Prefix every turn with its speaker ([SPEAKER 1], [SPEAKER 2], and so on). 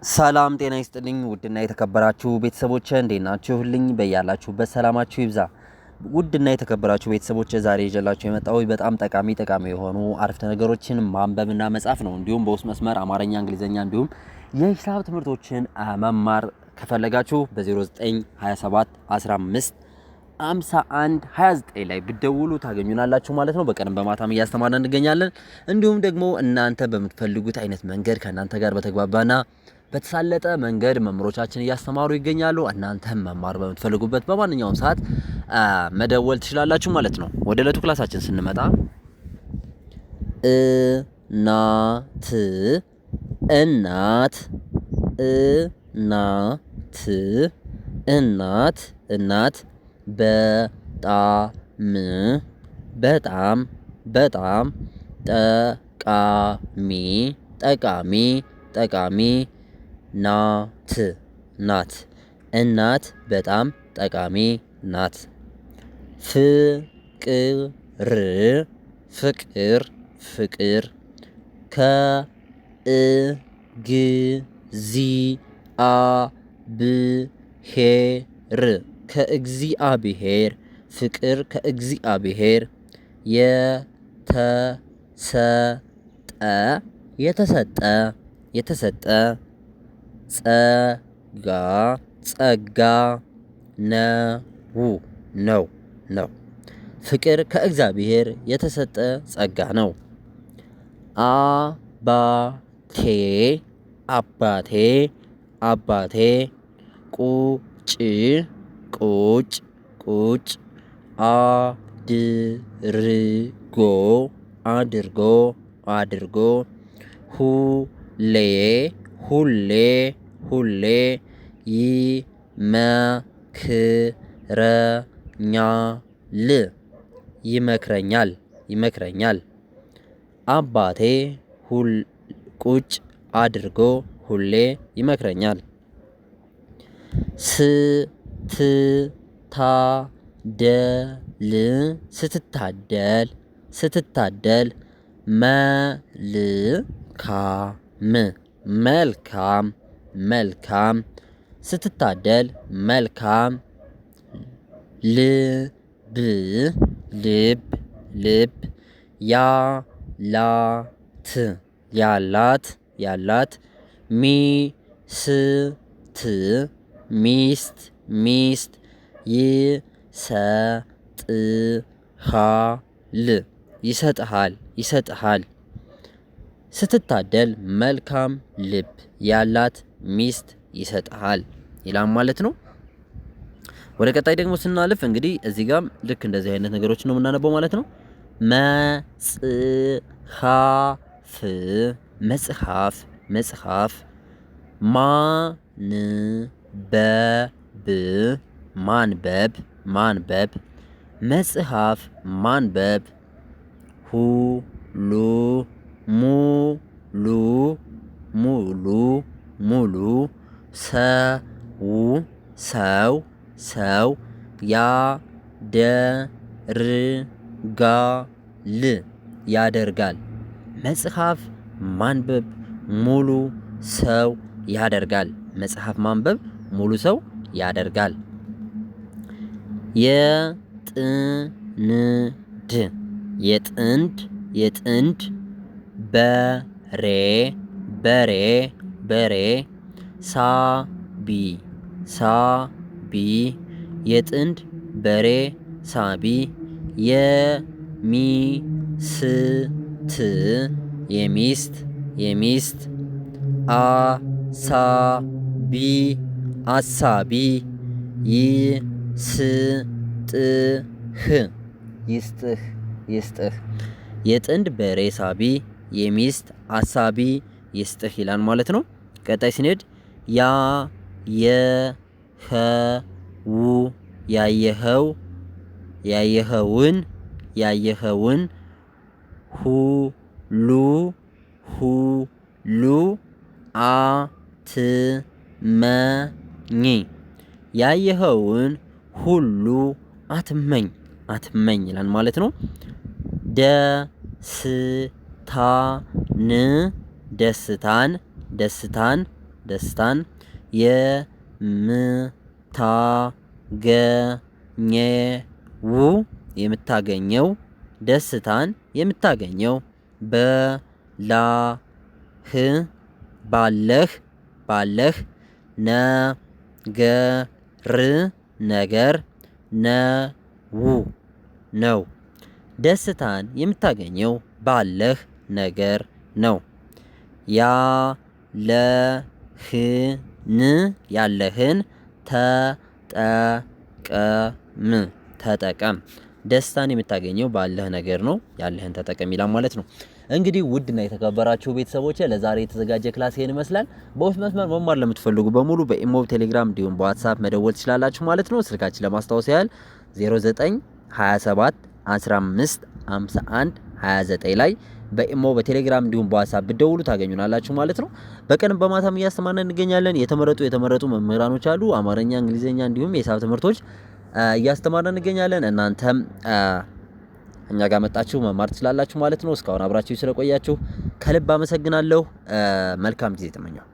[SPEAKER 1] ሰላም ጤና ይስጥልኝ ውድና የተከበራችሁ ቤተሰቦቼ እንዴት ናችሁልኝ? በያላችሁበት ሰላማችሁ ይብዛ። ውድና የተከበራችሁ ቤተሰቦቼ ዛሬ ይዤላችሁ የመጣው በጣም ጠቃሚ የሆኑ አረፍተ ነገሮችን ማንበብና መጻፍ ነው። እንዲሁም በውስጥ መስመር አማርኛ፣ እንግሊዘኛ እንዲሁም የሂሳብ ትምህርቶችን መማር ከፈለጋችሁ በ0927 15 51 29 ላይ ብትደውሉ ታገኙናላችሁ ማለት ነው። በቀንም በማታም እያስተማርን እንገኛለን። እንዲሁም ደግሞ እናንተ በምትፈልጉት አይነት መንገድ ከእናንተ ጋር በተግባባና በተሳለጠ መንገድ መምህሮቻችን እያስተማሩ ይገኛሉ። እናንተም መማር በምትፈልጉበት በማንኛውም ሰዓት መደወል ትችላላችሁ ማለት ነው። ወደ ዕለቱ ክላሳችን ስንመጣ እናት እናት እናት እናት እናት በጣም በጣም በጣም ጠቃሚ ጠቃሚ ጠቃሚ ናት ናት እናት በጣም ጠቃሚ ናት። ፍቅር ፍቅር ፍቅር ከእግዚአብሔር ከእግዚአብሔር ፍቅር ከእግዚአብሔር የተሰጠ ጸጋ ነው። ፍቅር ከእግዚአብሔር የተሰጠ ጸጋ ነው። አባቴ ቁጭ አድርጎ ሁሌ ይመክረኛል። አባቴ ቁጭ አድርጎ ሁሌ ይመክረኛል። ስትታደል መልካም ስትታደል መልካም ልብ ያላት ሚስት ይሰጥሃል። ስትታደል መልካም ልብ ያላት ሚስት ይሰጥሃል ይላል ማለት ነው። ወደ ቀጣይ ደግሞ ስናልፍ እንግዲህ እዚህ ጋም ልክ እንደዚህ አይነት ነገሮች ነው የምናነበው ማለት ነው። መጽሐፍ ማንበብ መጽሐፍ ማንበብ ሙሉ ሰው ያደርጋል። መጽሐፍ ማንበብ ሙሉ ሰው ያደርጋል። መጽሐፍ ማንበብ ሙሉ ሰው ያደርጋል። የጥንድ በሬ ሳቢ የጥንድ በሬ ሳቢ የሚስት አሳቢ ይስጥህ የጥንድ በሬ ሳቢ የሚስት አሳቢ ይስጥህ ይላል ማለት ነው። ቀጣይ ስንሄድ ያየኸውን ሁሉ አትመኝ ያየኸውን ሁሉ አትመኝ ይላል ማለት ነው። ደስታን ደስታን የምታገኘው ደስታን የምታገኘው ባለህ ነገር ነው። ደስታን የምታገኘው ባለህ ነገር ነው። ያለህን ተጠቀም። ደስታን የምታገኘው ባለህ ነገር ነው። ያለህን ተጠቀም ይላል ማለት ነው። እንግዲህ ውድና የተከበራችሁ ቤተሰቦች ለዛሬ የተዘጋጀ ክላስ ይሄን ይመስላል። በውስጥ መስመር መማር ለምትፈልጉ በሙሉ በኢሞ፣ ቴሌግራም እንዲሁም በዋትስአፕ መደወል ትችላላችሁ ማለት ነው። ስልካችን ለማስታወስ ያህል 0927 15 51 29 ላይ በኢሞ በቴሌግራም እንዲሁም በዋትስአፕ ብትደውሉ ታገኙናላችሁ ማለት ነው። በቀንም በማታም እያስተማርን እንገኛለን። የተመረጡ መምህራኖች አሉ። አማርኛ፣ እንግሊዝኛ እንዲሁም የሂሳብ ትምህርቶች እያስተማርን እንገኛለን። እናንተም እኛ ጋር መጣችሁ መማር ትችላላችሁ ማለት ነው። እስካሁን አብራችሁ ስለቆያችሁ ከልብ አመሰግናለሁ። መልካም ጊዜ ተመኘሁ።